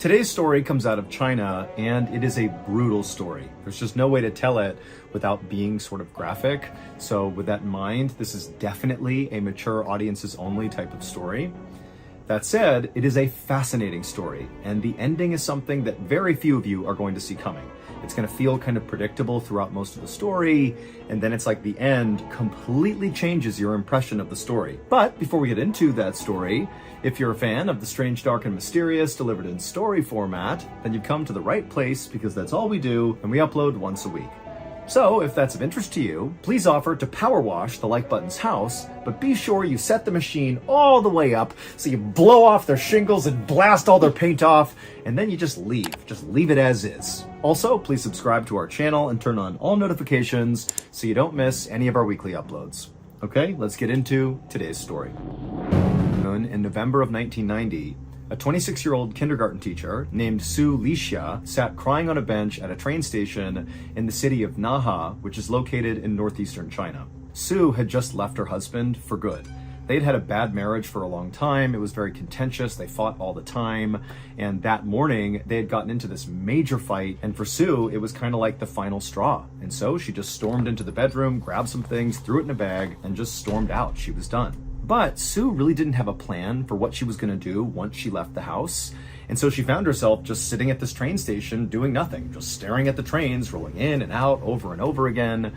Today's story comes out of China, and it is a brutal story. There's just no way to tell it without being sort of graphic. So with that in mind, this is definitely a mature audiences only type of story. That said, it is a fascinating story, and the ending is something that very few of you are going to see coming. It's going to feel kind of predictable throughout most of the story, and then it's like the end completely changes your impression of the story. But before we get into that story, if you're a fan of the strange, dark, and mysterious delivered in story format, then you've come to the right place, because that's all we do, and we upload once a week. So, if that's of interest to you, please offer to power wash the like button's house, but be sure you set the machine all the way up so you blow off their shingles and blast all their paint off, and then you just leave. Just leave it as is. Also, please subscribe to our channel and turn on all notifications so you don't miss any of our weekly uploads. Okay, let's get into today's story. In November of 1990, a 26-year-old kindergarten teacher named Su Lixia sat crying on a bench at a train station in the city of Naha, which is located in northeastern China. Su had just left her husband for good. They'd had a bad marriage for a long time. It was very contentious. They fought all the time. And that morning, they had gotten into this major fight. And for Su, it was kind of like the final straw. And so she just stormed into the bedroom, grabbed some things, threw it in a bag, and just stormed out. She was done. But Su really didn't have a plan for what she was going to do once she left the house. And so she found herself just sitting at this train station doing nothing, just staring at the trains rolling in and out over and over again.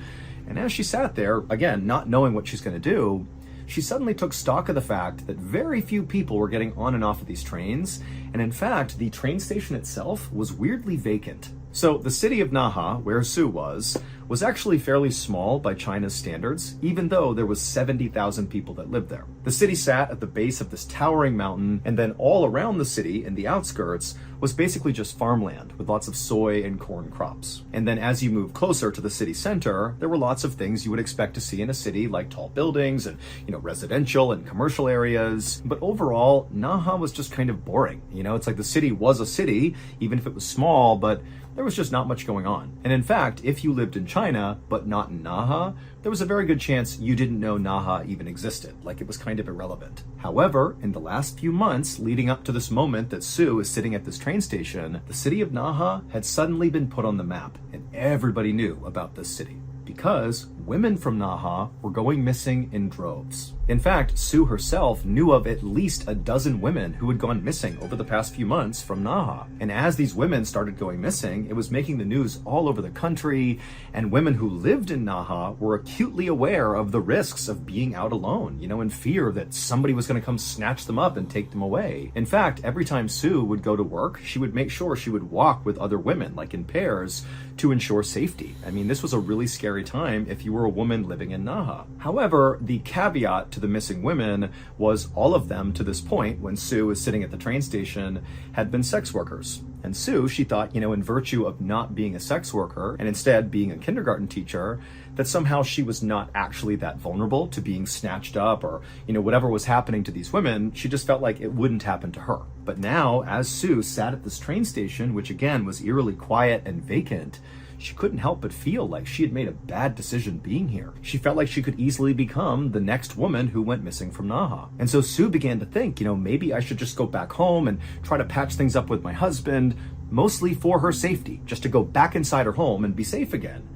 And as she sat there, again, not knowing what she's going to do, she suddenly took stock of the fact that very few people were getting on and off of these trains. And in fact, the train station itself was weirdly vacant. So the city of Naha, where Su was actually fairly small by China's standards, even though there was 70,000 people that lived there. The city sat at the base of this towering mountain, and then all around the city in the outskirts was basically just farmland with lots of soy and corn crops. And then as you move closer to the city center, there were lots of things you would expect to see in a city, like tall buildings and, residential and commercial areas. But overall, Naha was just kind of boring. It's like the city was a city, even if it was small, but there was just not much going on. And in fact, if you lived in China, but not in Naha, there was a very good chance you didn't know Naha even existed, like it was kind of irrelevant. However, in the last few months leading up to this moment that Su is sitting at this train station, the city of Naha had suddenly been put on the map, and everybody knew about this city, because women from Naha were going missing in droves. In fact, Su herself knew of at least a dozen women who had gone missing over the past few months from Naha. And as these women started going missing, it was making the news all over the country, and women who lived in Naha were acutely aware of the risks of being out alone, in fear that somebody was going to come snatch them up and take them away. In fact, every time Su would go to work, she would make sure she would walk with other women, like in pairs, to ensure safety. I mean, this was a really scary time if you were a woman living in Naha. However, the caveat to the missing women was all of them to this point, when Su was sitting at the train station, had been sex workers. And Su, she thought, in virtue of not being a sex worker and instead being a kindergarten teacher, that somehow she was not actually that vulnerable to being snatched up or, whatever was happening to these women, she just felt like it wouldn't happen to her. But now, as Su sat at this train station, which again was eerily quiet and vacant, she couldn't help but feel like she had made a bad decision being here. She felt like she could easily become the next woman who went missing from Naha. And so Su began to think, maybe I should just go back home and try to patch things up with my husband, mostly for her safety, just to go back inside her home and be safe again.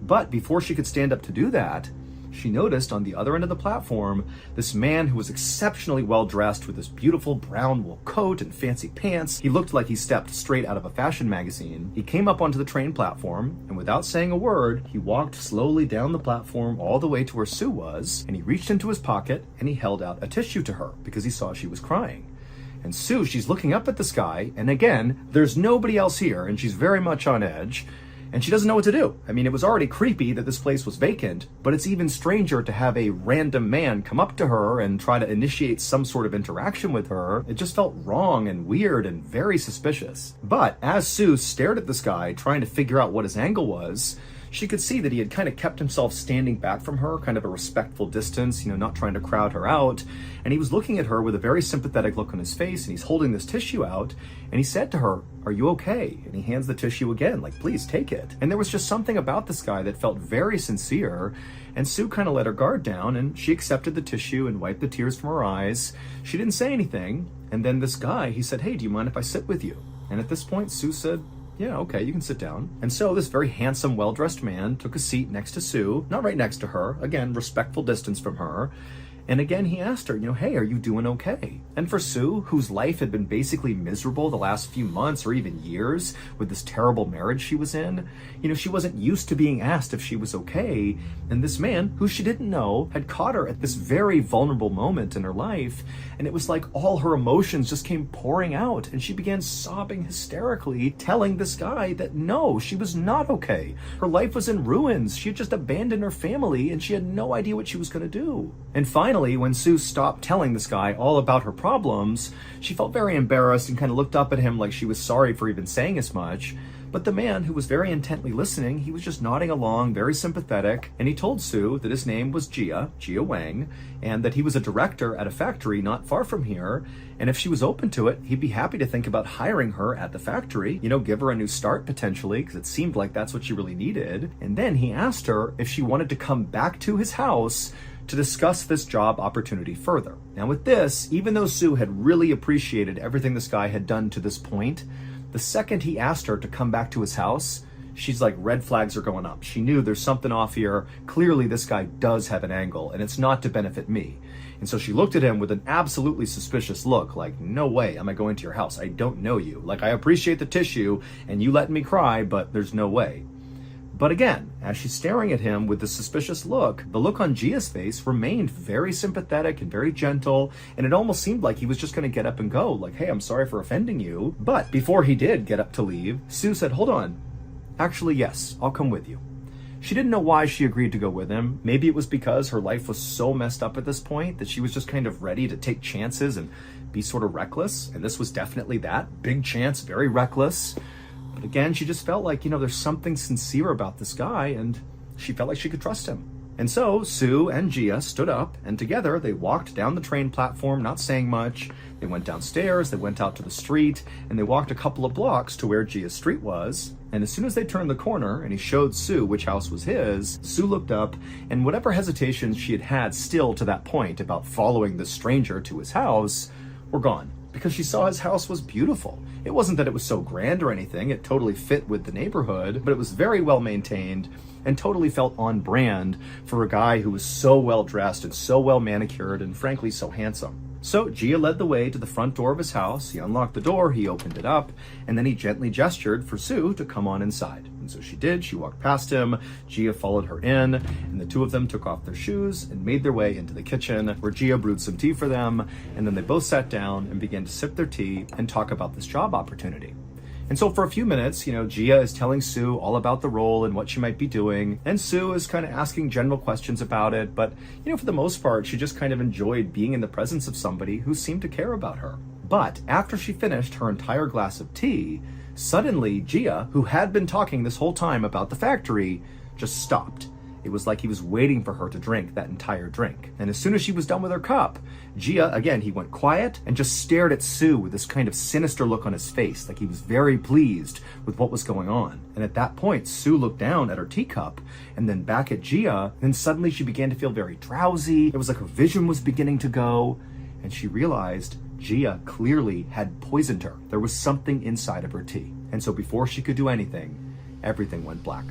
But before she could stand up to do that, she noticed on the other end of the platform this man who was exceptionally well dressed with this beautiful brown wool coat and fancy pants. He looked like he stepped straight out of a fashion magazine. He came up onto the train platform, and without saying a word, he walked slowly down the platform all the way to where Su was, and he reached into his pocket and he held out a tissue to her because he saw she was crying. And Su, she's looking up at the sky, and again, there's nobody else here, and she's very much on edge. And she doesn't know what to do. I mean, it was already creepy that this place was vacant, but it's even stranger to have a random man come up to her and try to initiate some sort of interaction with her. It just felt wrong and weird and very suspicious. But as Su stared at this guy, trying to figure out what his angle was, she could see that he had kind of kept himself standing back from her, kind of a respectful distance, not trying to crowd her out. And he was looking at her with a very sympathetic look on his face, and he's holding this tissue out, and he said to her, "Are you okay?" And he hands the tissue again, like, "Please take it." And there was just something about this guy that felt very sincere, and Su kind of let her guard down, and she accepted the tissue and wiped the tears from her eyes. She didn't say anything, and then this guy, he said, "Hey, do you mind if I sit with you?" And at this point, Sue said, yeah, okay, you can sit down. And so this very handsome, well-dressed man took a seat next to Sue, not right next to her, again, respectful distance from her. And again, he asked her, hey, are you doing okay? And for Sue, whose life had been basically miserable the last few months or even years with this terrible marriage she was in, she wasn't used to being asked if she was okay. And this man, who she didn't know, had caught her at this very vulnerable moment in her life. And it was like all her emotions just came pouring out. And she began sobbing hysterically, telling this guy that no, she was not okay. Her life was in ruins. She had just abandoned her family and she had no idea what she was going to do. And finally, when Sue stopped telling this guy all about her problems, she felt very embarrassed and kind of looked up at him like she was sorry for even saying as much. But the man, who was very intently listening, he was just nodding along, very sympathetic, and he told Sue that his name was Gia Wang, and that he was a director at a factory not far from here, and if she was open to it, he'd be happy to think about hiring her at the factory, give her a new start potentially, because it seemed like that's what she really needed. And then he asked her if she wanted to come back to his house to discuss this job opportunity further. Now with this, even though Sue had really appreciated everything this guy had done to this point, the second he asked her to come back to his house, she's like, red flags are going up. She knew there's something off here. Clearly this guy does have an angle and it's not to benefit me. And so she looked at him with an absolutely suspicious look, like, no way am I going to your house. I don't know you. Like, I appreciate the tissue and you letting me cry, but there's no way. But again, as she's staring at him with the suspicious look, the look on Gia's face remained very sympathetic and very gentle, and it almost seemed like he was just going to get up and go, like, hey, I'm sorry for offending you. But before he did get up to leave, Sue said, hold on. Actually, yes, I'll come with you. She didn't know why she agreed to go with him. Maybe it was because her life was so messed up at this point that she was just kind of ready to take chances and be sort of reckless, and this was definitely that. Big chance, very reckless. But again, she just felt like, there's something sincere about this guy, and she felt like she could trust him. And so Sue and Gia stood up, and together they walked down the train platform, not saying much. They went downstairs, they went out to the street, and they walked a couple of blocks to where Gia's street was. And as soon as they turned the corner and he showed Sue which house was his, Sue looked up, and whatever hesitations she had had still to that point about following the stranger to his house were gone, because she saw his house was beautiful. It wasn't that it was so grand or anything, it totally fit with the neighborhood, but it was very well maintained and totally felt on brand for a guy who was so well dressed and so well manicured and frankly so handsome. So Gia led the way to the front door of his house. He unlocked the door, he opened it up, and then he gently gestured for Sue to come on inside. And so she did. She walked past him, Gia followed her in, and the two of them took off their shoes and made their way into the kitchen, where Gia brewed some tea for them, and then they both sat down and began to sip their tea and talk about this job opportunity. And so for a few minutes, Gia is telling Sue all about the role and what she might be doing. And Sue is kind of asking general questions about it. But, for the most part, she just kind of enjoyed being in the presence of somebody who seemed to care about her. But after she finished her entire glass of tea, suddenly Gia, who had been talking this whole time about the factory, just stopped. It was like he was waiting for her to drink that entire drink. And as soon as she was done with her cup, Gia, again, he went quiet and just stared at Sue with this kind of sinister look on his face, like he was very pleased with what was going on. And at that point, Sue looked down at her teacup and then back at Gia, and suddenly she began to feel very drowsy. It was like her vision was beginning to go, and she realized Gia clearly had poisoned her. There was something inside of her tea. And so before she could do anything, everything went black.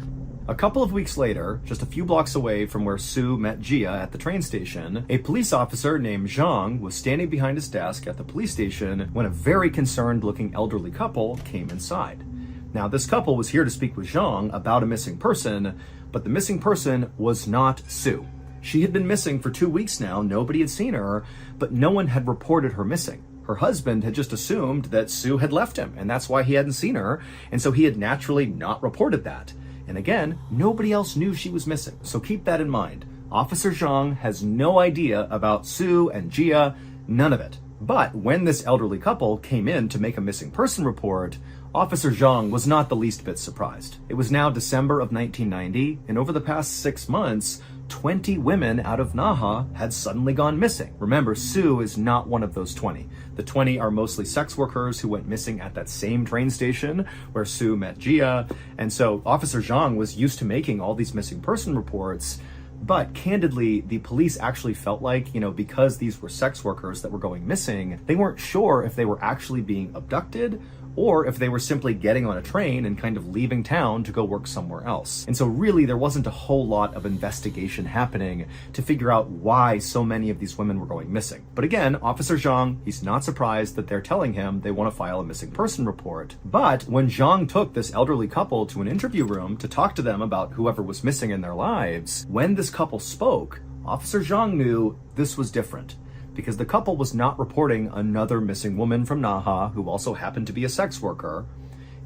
A couple of weeks later, just a few blocks away from where Sue met Gia at the train station, a police officer named Zhang was standing behind his desk at the police station when a very concerned-looking elderly couple came inside. Now, this couple was here to speak with Zhang about a missing person, but the missing person was not Sue. She had been missing for 2 weeks now, nobody had seen her, but no one had reported her missing. Her husband had just assumed that Sue had left him, and that's why he hadn't seen her, and so he had naturally not reported that. And again, nobody else knew she was missing. So keep that in mind. Officer Zhang has no idea about Sue and Gia, none of it. But when this elderly couple came in to make a missing person report, Officer Zhang was not the least bit surprised. It was now December of 1990, and over the past 6 months, 20 women out of Naha had suddenly gone missing. Remember, Sue is not one of those 20. The 20 are mostly sex workers who went missing at that same train station where Sue met Gia. And so Officer Zhang was used to making all these missing person reports. But candidly, the police actually felt like, because these were sex workers that were going missing, they weren't sure if they were actually being abducted or if they were simply getting on a train and kind of leaving town to go work somewhere else. And so really there wasn't a whole lot of investigation happening to figure out why so many of these women were going missing. But again, Officer Zhang, he's not surprised that they're telling him they want to file a missing person report. But when Zhang took this elderly couple to an interview room to talk to them about whoever was missing in their lives, when this couple spoke, Officer Zhang knew this was different, because the couple was not reporting another missing woman from Naha who also happened to be a sex worker.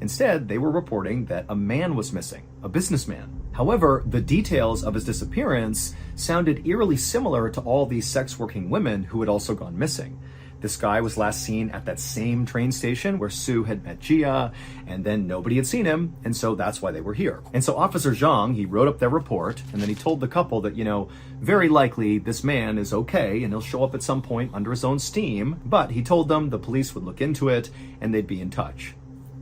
Instead, they were reporting that a man was missing, a businessman. However, the details of his disappearance sounded eerily similar to all these sex working women who had also gone missing. This guy was last seen at that same train station where Sue had met Jia, and then nobody had seen him, and so that's why they were here. And so Officer Zhang, he wrote up their report, and then he told the couple that, very likely this man is okay, and he'll show up at some point under his own steam, but he told them the police would look into it, and they'd be in touch.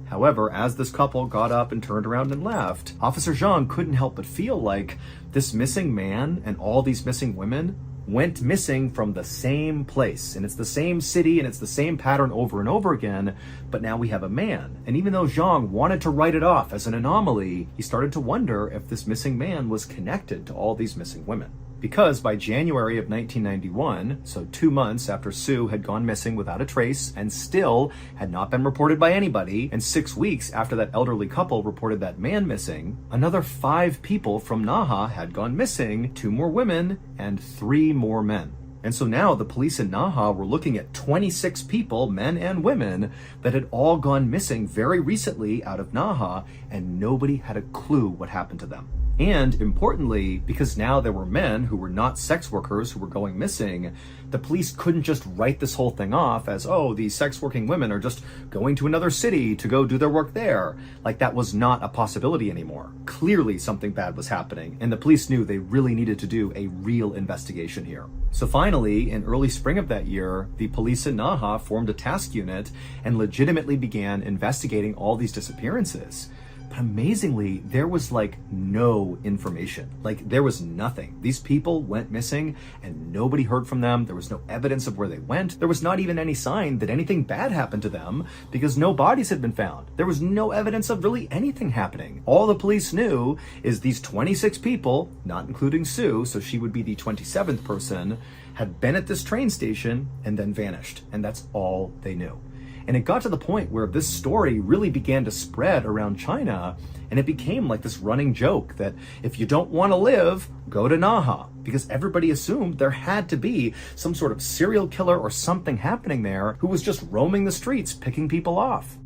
However, as this couple got up and turned around and left, Officer Zhang couldn't help but feel like this missing man and all these missing women went missing from the same place, and it's the same city and it's the same pattern over and over again, but now we have a man. And even though Zhang wanted to write it off as an anomaly, he started to wonder if this missing man was connected to all these missing women. Because by January of 1991, so 2 months after Sue had gone missing without a trace and still had not been reported by anybody, and 6 weeks after that elderly couple reported that man missing, another 5 people from Naha had gone missing, 2 more women and 3 more men. And so now the police in Naha were looking at 26 people, men and women, that had all gone missing very recently out of Naha, and nobody had a clue what happened to them. And importantly, because now there were men who were not sex workers who were going missing, the police couldn't just write this whole thing off as, oh, these sex working women are just going to another city to go do their work there. Like that was not a possibility anymore. Clearly something bad was happening, and the police knew they really needed to do a real investigation here. So finally, in early spring of that year, the police in Naha formed a task unit and legitimately began investigating all these disappearances. But amazingly, there was no information. There was nothing. These people went missing and nobody heard from them. There was no evidence of where they went. There was not even any sign that anything bad happened to them because no bodies had been found. There was no evidence of really anything happening. All the police knew is these 26 people, not including Sue, so she would be the 27th person, had been at this train station and then vanished. And that's all they knew. And it got to the point where this story really began to spread around China, and it became like this running joke that if you don't want to live, go to Naha, because everybody assumed there had to be some sort of serial killer or something happening there who was just roaming the streets, picking people off.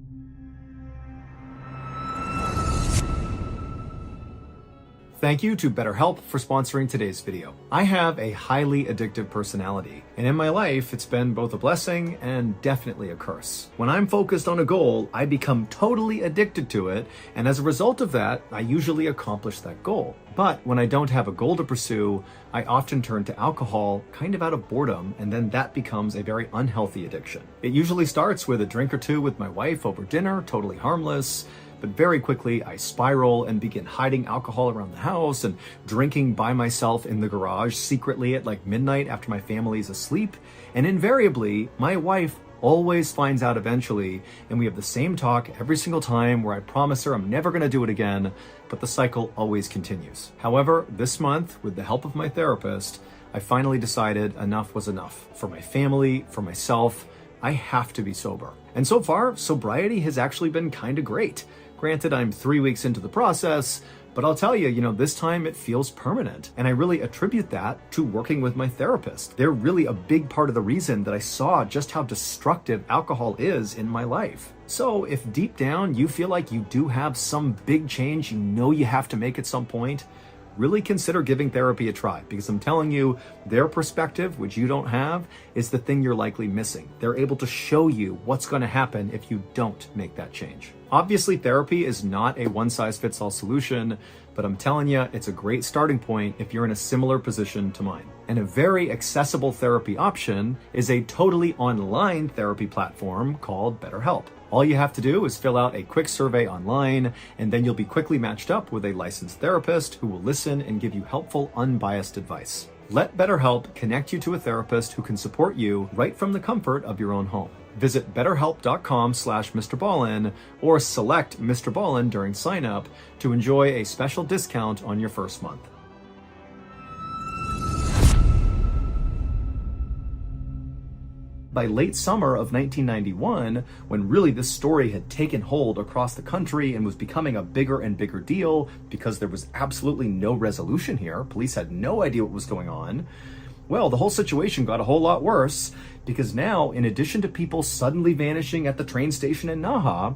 Thank you to BetterHelp for sponsoring today's video. I have a highly addictive personality, and in my life, it's been both a blessing and definitely a curse. When I'm focused on a goal, I become totally addicted to it, and as a result of that, I usually accomplish that goal. But when I don't have a goal to pursue, I often turn to alcohol kind of out of boredom, and then that becomes a very unhealthy addiction. It usually starts with a drink or two with my wife over dinner, totally harmless. But very quickly, I spiral and begin hiding alcohol around the house and drinking by myself in the garage secretly at midnight after my family's asleep. And invariably, my wife always finds out eventually, and we have the same talk every single time where I promise her I'm never going to do it again, but the cycle always continues. However, this month, with the help of my therapist, I finally decided enough was enough. For my family, for myself, I have to be sober. And so far, sobriety has actually been kind of great. Granted, I'm 3 weeks into the process, but I'll tell you, this time it feels permanent. And I really attribute that to working with my therapist. They're really a big part of the reason that I saw just how destructive alcohol is in my life. So if deep down you feel like you do have some big change you have to make at some point, really consider giving therapy a try, because I'm telling you, their perspective, which you don't have, is the thing you're likely missing. They're able to show you what's going to happen if you don't make that change. Obviously, therapy is not a one-size-fits-all solution, but I'm telling you, it's a great starting point if you're in a similar position to mine. And a very accessible therapy option is a totally online therapy platform called BetterHelp. All you have to do is fill out a quick survey online, and then you'll be quickly matched up with a licensed therapist who will listen and give you helpful, unbiased advice. Let BetterHelp connect you to a therapist who can support you right from the comfort of your own home. Visit betterhelp.com/Mr. Ballin or select Mr. Ballin during sign up to enjoy a special discount on your first month. By late summer of 1991, when really this story had taken hold across the country and was becoming a bigger and bigger deal because there was absolutely no resolution here, police had no idea what was going on, well, the whole situation got a whole lot worse because now, in addition to people suddenly vanishing at the train station in Naha,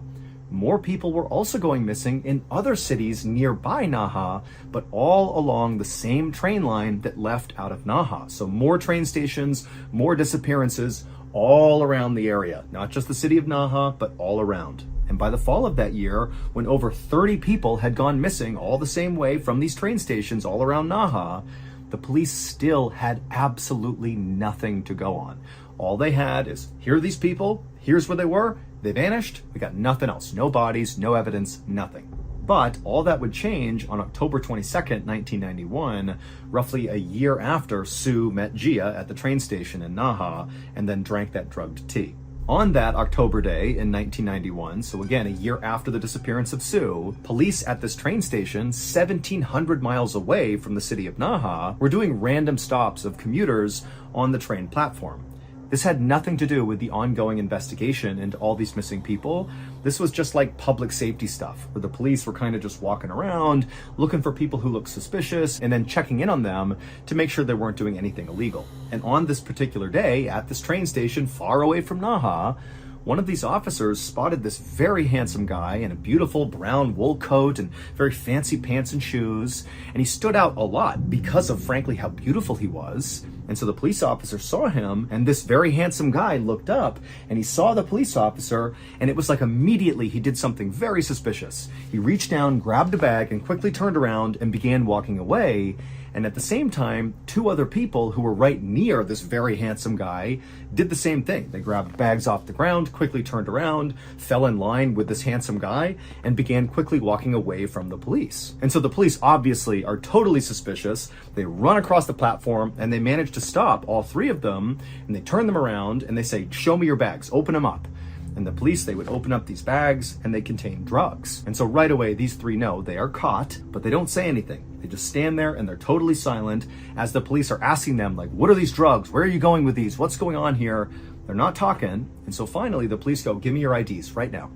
more people were also going missing in other cities nearby Naha, but all along the same train line that left out of Naha. So more train stations, more disappearances all around the area, not just the city of Naha, but all around. And by the fall of that year, when over 30 people had gone missing all the same way from these train stations all around Naha, the police still had absolutely nothing to go on. All they had is, here are these people, here's where they were, they vanished, we got nothing else, no bodies, no evidence, nothing. But all that would change on October 22nd, 1991, roughly a year after Sue met Gia at the train station in Naha and then drank that drugged tea. On that October day in 1991, so again, a year after the disappearance of Sue, police at this train station, 1,700 miles away from the city of Naha, were doing random stops of commuters on the train platform. This had nothing to do with the ongoing investigation into all these missing people. This was just like public safety stuff, where the police were kind of just walking around, looking for people who looked suspicious, and then checking in on them to make sure they weren't doing anything illegal. And on this particular day, at this train station far away from Naha, one of these officers spotted this very handsome guy in a beautiful brown wool coat and very fancy pants and shoes, and he stood out a lot because of, frankly, how beautiful he was. And so the police officer saw him, and this very handsome guy looked up, and he saw the police officer, and it was like immediately he did something very suspicious. He reached down, grabbed a bag, and quickly turned around and began walking away. And at the same time, two other people who were right near this very handsome guy did the same thing. They grabbed bags off the ground, quickly turned around, fell in line with this handsome guy, and began quickly walking away from the police. And so the police obviously are totally suspicious. They run across the platform and they manage to stop all three of them, and they turn them around and they say, "Show me your bags, open them up." And the police, they would open up these bags and they contain drugs. And so right away, these three know they are caught, but they don't say anything. They just stand there and they're totally silent as the police are asking them, like, what are these drugs? Where are you going with these? What's going on here? They're not talking. And so finally, the police go, "Give me your IDs right now."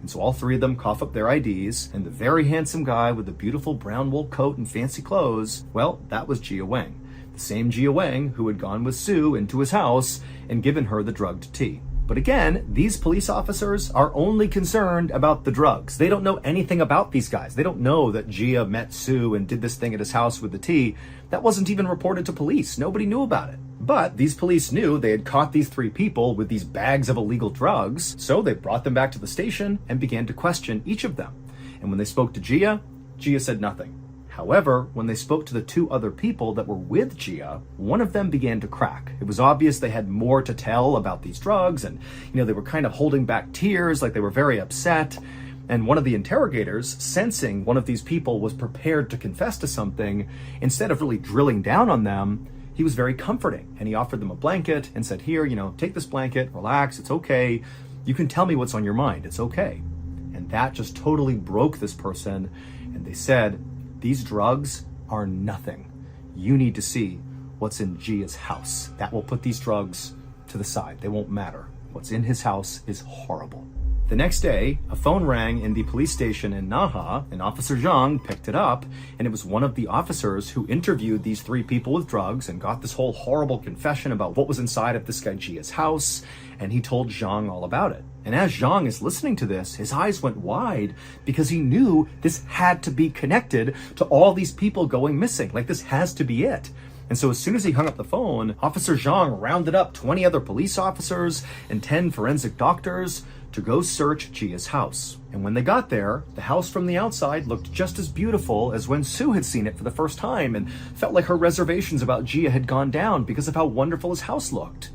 And so all three of them cough up their IDs, and the very handsome guy with the beautiful brown wool coat and fancy clothes, well, that was Gia Wang. The same Gia Wang who had gone with Sue into his house and given her the drugged tea. But again, these police officers are only concerned about the drugs. They don't know anything about these guys. They don't know that Gia met Sue and did this thing at his house with the tea. That wasn't even reported to police. Nobody knew about it. But these police knew they had caught these three people with these bags of illegal drugs, so they brought them back to the station and began to question each of them. And when they spoke to Gia, Gia said nothing. However, when they spoke to the two other people that were with Gia, one of them began to crack. It was obvious they had more to tell about these drugs, and they were kind of holding back tears, like they were very upset. And one of the interrogators, sensing one of these people was prepared to confess to something, instead of really drilling down on them, he was very comforting. And he offered them a blanket and said, "Here, take this blanket, relax, it's okay. You can tell me what's on your mind, it's okay." And that just totally broke this person. And they said, "These drugs are nothing. You need to see what's in Gia's house. That will put these drugs to the side. They won't matter. What's in his house is horrible." The next day, a phone rang in the police station in Naha, and Officer Zhang picked it up, and it was one of the officers who interviewed these three people with drugs and got this whole horrible confession about what was inside of this guy Gia's house, and he told Zhang all about it. And as Zhang is listening to this, his eyes went wide because he knew this had to be connected to all these people going missing. Like, this has to be it. And so as soon as he hung up the phone, Officer Zhang rounded up 20 other police officers and 10 forensic doctors to go search Gia's house. And when they got there, the house from the outside looked just as beautiful as when Sue had seen it for the first time, and felt like her reservations about Gia had gone down because of how wonderful his house looked.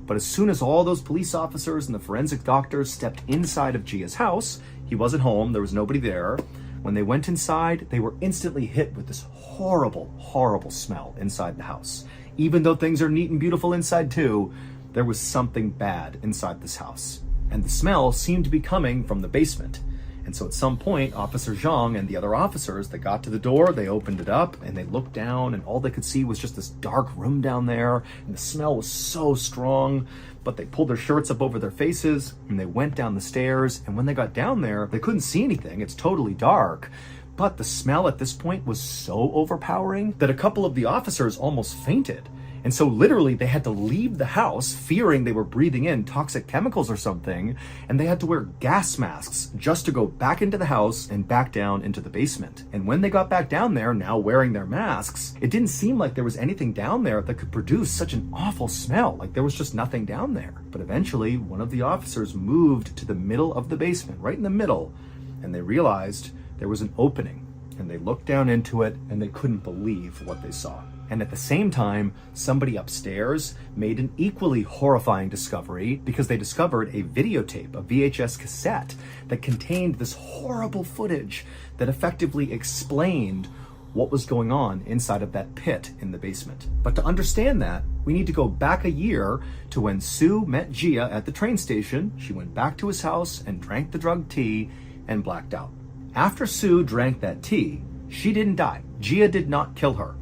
But as soon as all those police officers and the forensic doctors stepped inside of Gia's house, he wasn't home, there was nobody there. When they went inside, they were instantly hit with this horrible, horrible smell inside the house. Even though things are neat and beautiful inside too, there was something bad inside this house. And the smell seemed to be coming from the basement. And so at some point, Officer Zhang and the other officers, they got to the door, they opened it up, and they looked down, and all they could see was just this dark room down there, and the smell was so strong. But they pulled their shirts up over their faces, and they went down the stairs, and when they got down there, they couldn't see anything. It's totally dark. But the smell at this point was so overpowering that a couple of the officers almost fainted. And so literally they had to leave the house fearing they were breathing in toxic chemicals or something, and they had to wear gas masks just to go back into the house and back down into the basement. And when they got back down there, now wearing their masks, it didn't seem like there was anything down there that could produce such an awful smell. Like there was just nothing down there. But eventually one of the officers moved to the middle of the basement, right in the middle, and they realized there was an opening. And they looked down into it and they couldn't believe what they saw. And at the same time, somebody upstairs made an equally horrifying discovery because they discovered a videotape, a VHS cassette that contained this horrible footage that effectively explained what was going on inside of that pit in the basement. But to understand that, we need to go back a year to when Sue met Gia at the train station. She went back to his house and drank the drug tea and blacked out. After Sue drank that tea, she didn't die. Gia did not kill her.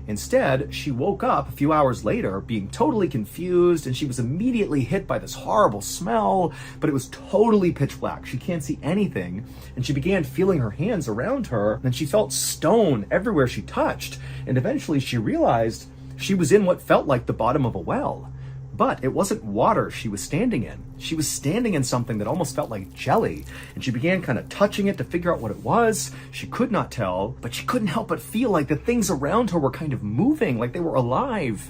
Instead, she woke up a few hours later being totally confused, and she was immediately hit by this horrible smell, but it was totally pitch black. She can't see anything, and she began feeling her hands around her, and she felt stone everywhere she touched, and eventually she realized she was in what felt like the bottom of a well. But it wasn't water she was standing in. She was standing in something that almost felt like jelly, and she began kind of touching it to figure out what it was. She could not tell, but she couldn't help but feel like the things around her were kind of moving, like they were alive.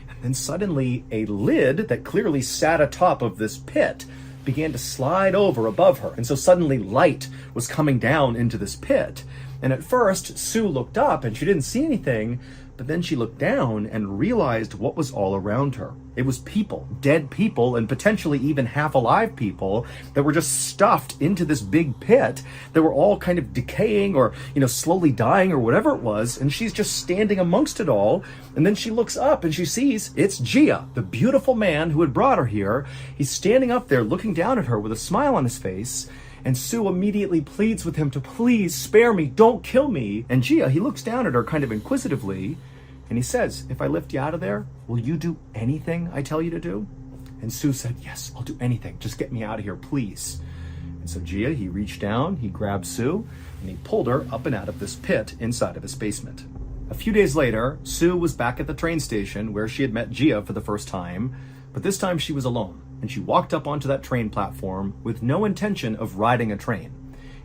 And then suddenly a lid that clearly sat atop of this pit began to slide over above her. And so suddenly light was coming down into this pit. And at first, Sue looked up and she didn't see anything, but then she looked down and realized what was all around her. It was people, dead people, and potentially even half alive people that were just stuffed into this big pit that were all kind of decaying or, slowly dying or whatever it was. And she's just standing amongst it all. And then she looks up and she sees it's Gia, the beautiful man who had brought her here. He's standing up there looking down at her with a smile on his face. And Sue immediately pleads with him to please spare me, don't kill me. And Gia, he looks down at her kind of inquisitively, and he says, if I lift you out of there, will you do anything I tell you to do? And Sue said, yes, I'll do anything. Just get me out of here, please. And so Gia, he reached down, he grabbed Sue, and he pulled her up and out of this pit inside of his basement. A few days later, Sue was back at the train station where she had met Gia for the first time, but this time she was alone. And she walked up onto that train platform with no intention of riding a train.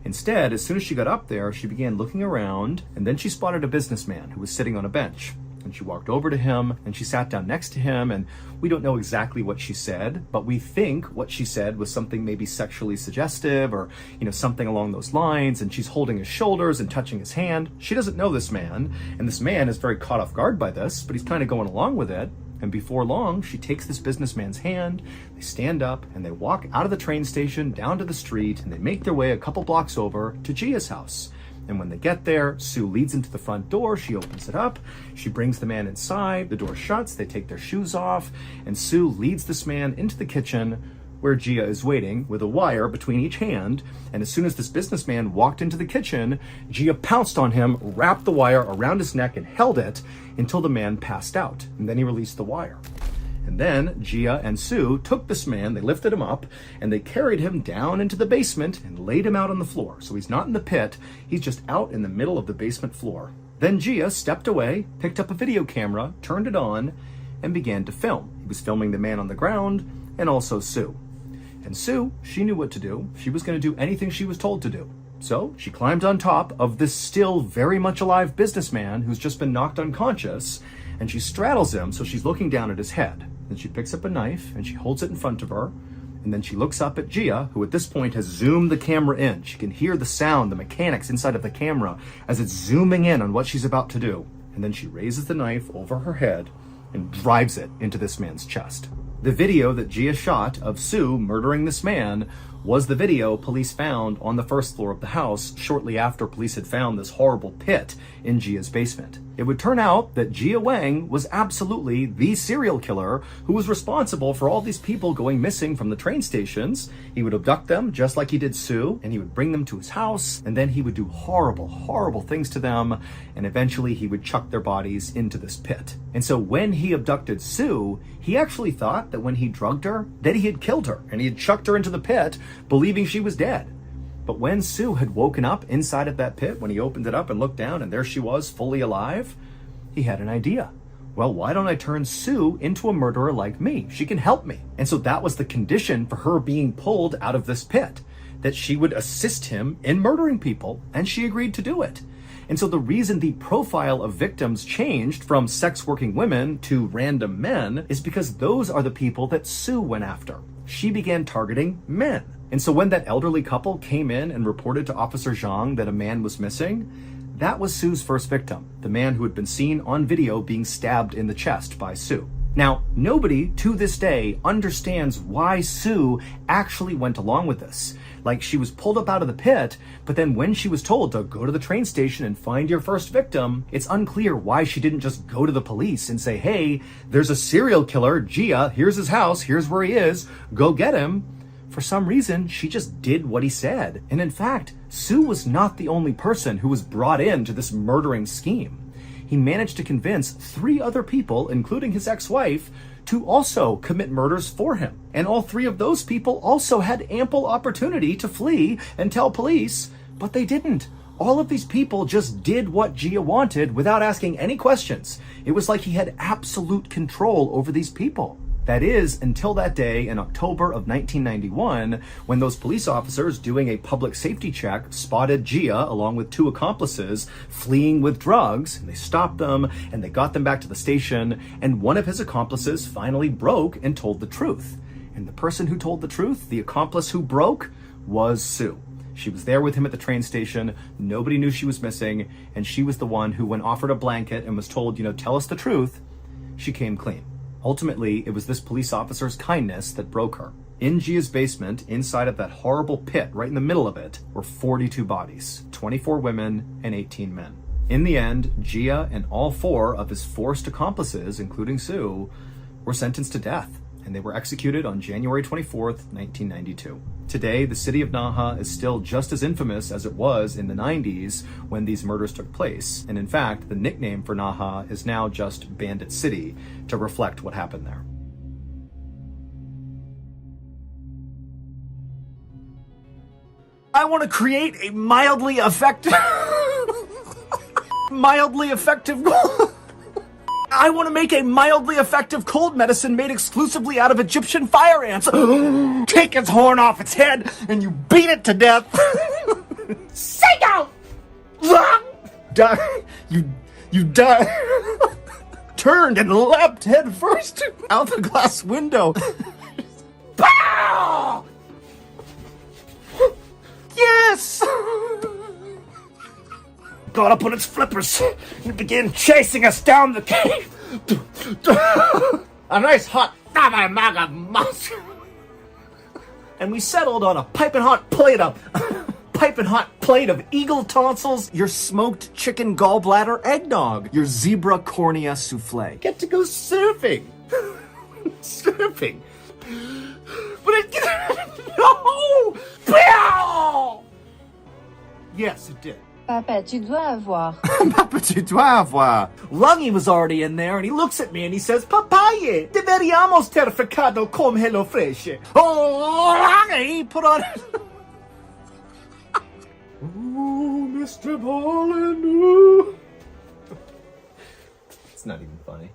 Instead, as soon as she got up there, she began looking around, and then she spotted a businessman who was sitting on a bench. And she walked over to him, and she sat down next to him, and we don't know exactly what she said, but we think what she said was something maybe sexually suggestive or, something along those lines, and she's holding his shoulders and touching his hand. She doesn't know this man, and this man is very caught off guard by this, but he's kind of going along with it. And before long, she takes this businessman's hand, they stand up, and they walk out of the train station down to the street, and they make their way a couple blocks over to Gia's house. And when they get there, Sue leads into the front door, she opens it up, she brings the man inside, the door shuts, they take their shoes off, and Sue leads this man into the kitchen where Gia is waiting with a wire between each hand. And as soon as this businessman walked into the kitchen, Gia pounced on him, wrapped the wire around his neck and held it until the man passed out. And then he released the wire. And then Gia and Sue took this man, they lifted him up, and they carried him down into the basement and laid him out on the floor. So he's not in the pit, he's just out in the middle of the basement floor. Then Gia stepped away, picked up a video camera, turned it on, and began to film. He was filming the man on the ground and also Sue. And Sue, she knew what to do. She was going to do anything she was told to do. So she climbed on top of this still very much alive businessman who's just been knocked unconscious, and she straddles him so she's looking down at his head. Then she picks up a knife and she holds it in front of her, and then she looks up at Gia, who at this point has zoomed the camera in. She can hear the sound, the mechanics inside of the camera as it's zooming in on what she's about to do. And then she raises the knife over her head and drives it into this man's chest. The video that Gia shot of Sue murdering this man was the video police found on the first floor of the house shortly after police had found this horrible pit in Gia's basement. It would turn out that Gia Wang was absolutely the serial killer who was responsible for all these people going missing from the train stations. He would abduct them just like he did Sue, and he would bring them to his house, and then he would do horrible, horrible things to them, and eventually he would chuck their bodies into this pit. And so when he abducted Sue, he actually thought that when he drugged her, that he had killed her, and he had chucked her into the pit, believing she was dead. But when Sue had woken up inside of that pit, when he opened it up and looked down and there she was, fully alive, he had an idea. Well, why don't I turn Sue into a murderer like me? She can help me. And so that was the condition for her being pulled out of this pit, that she would assist him in murdering people, and she agreed to do it. And so the reason the profile of victims changed from sex working women to random men is because those are the people that Sue went after. She began targeting men. And so when that elderly couple came in and reported to Officer Zhang that a man was missing, that was Sue's first victim, the man who had been seen on video being stabbed in the chest by Sue. Now, nobody to this day understands why Sue actually went along with this. Like, she was pulled up out of the pit, but then when she was told to go to the train station and find your first victim, it's unclear why she didn't just go to the police and say, hey, there's a serial killer, Gia, here's his house, here's where he is, go get him. For some reason, she just did what he said. And in fact, Sue was not the only person who was brought into this murdering scheme. He managed to convince 3 other people, including his ex-wife, to also commit murders for him. And all 3 of those people also had ample opportunity to flee and tell police, but they didn't. All of these people just did what Gia wanted without asking any questions. It was like he had absolute control over these people. That is, until that day in October of 1991, when those police officers doing a public safety check spotted Gia along with 2 accomplices fleeing with drugs, and they stopped them and they got them back to the station, and one of his accomplices finally broke and told the truth. And the person who told the truth, the accomplice who broke, was Sue. She was there with him at the train station, nobody knew she was missing, and she was the one who, when offered a blanket and was told, tell us the truth, she came clean. Ultimately, it was this police officer's kindness that broke her. In Gia's basement, inside of that horrible pit, right in the middle of it, were 42 bodies, 24 women and 18 men. In the end, Gia and all 4 of his forced accomplices, including Sue, were sentenced to death, and they were executed on January 24th, 1992. Today, the city of Naha is still just as infamous as it was in the 90s when these murders took place. And in fact, the nickname for Naha is now just Bandit City to reflect what happened there. I want to create a mildly effective I want to make a mildly effective cold medicine made exclusively out of Egyptian fire ants. Take its horn off its head and you beat it to death. Sing out! You die. Turned and leapt head first out the glass window. Pow! Yes! Got up on its flippers and began chasing us down the cave. A nice hot and we settled on a piping hot plate of eagle tonsils, your smoked chicken gallbladder eggnog, your zebra cornea souffle. Get to go surfing. Surfing. But no! Pow! Yes, it did. Papa, tu dois avoir. Papa, tu dois avoir. Lungy was already in there, and he looks at me and he says, Papaye, deveríamos ter ficado con Hello Fresh. Oh, Lungy, put on... Ooh, Mr. Ballin', ooh. It's not even funny.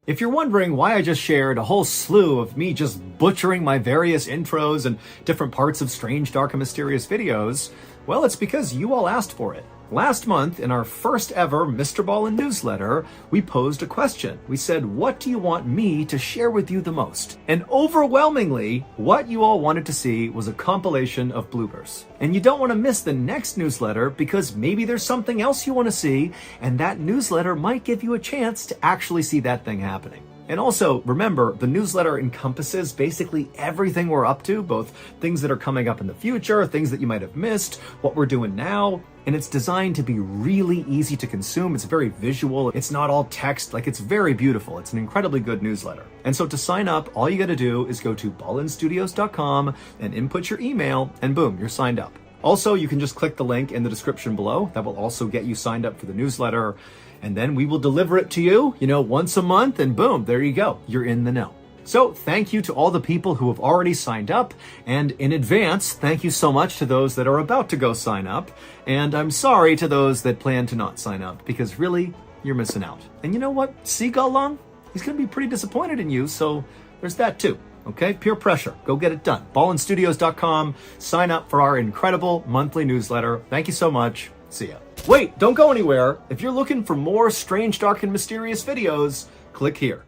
If you're wondering why I just shared a whole slew of me just butchering my various intros and different parts of strange, dark, and mysterious videos, well, it's because you all asked for it. Last month, in our first ever Mr. Ballin' newsletter, we posed a question. We said, what do you want me to share with you the most? And overwhelmingly, what you all wanted to see was a compilation of bloopers. And you don't want to miss the next newsletter because maybe there's something else you want to see, and that newsletter might give you a chance to actually see that thing happening. And also, remember, the newsletter encompasses basically everything we're up to, both things that are coming up in the future, things that you might have missed, what we're doing now. And it's designed to be really easy to consume. It's very visual. It's not all text. Like, it's very beautiful. It's an incredibly good newsletter. And so to sign up, all you got to do is go to ballinstudios.com and input your email, and boom, you're signed up. Also, you can just click the link in the description below. That will also get you signed up for the newsletter. And then we will deliver it to you, once a month, and boom, there you go. You're in the know. So thank you to all the people who have already signed up. And in advance, thank you so much to those that are about to go sign up. And I'm sorry to those that plan to not sign up, because really, you're missing out. And you know what? Seagull Lung, he's going to be pretty disappointed in you. So there's that too. Okay, peer pressure. Go get it done. ballinstudios.com. Sign up for our incredible monthly newsletter. Thank you so much. See ya. Wait, don't go anywhere. If you're looking for more strange, dark, and mysterious videos, click here.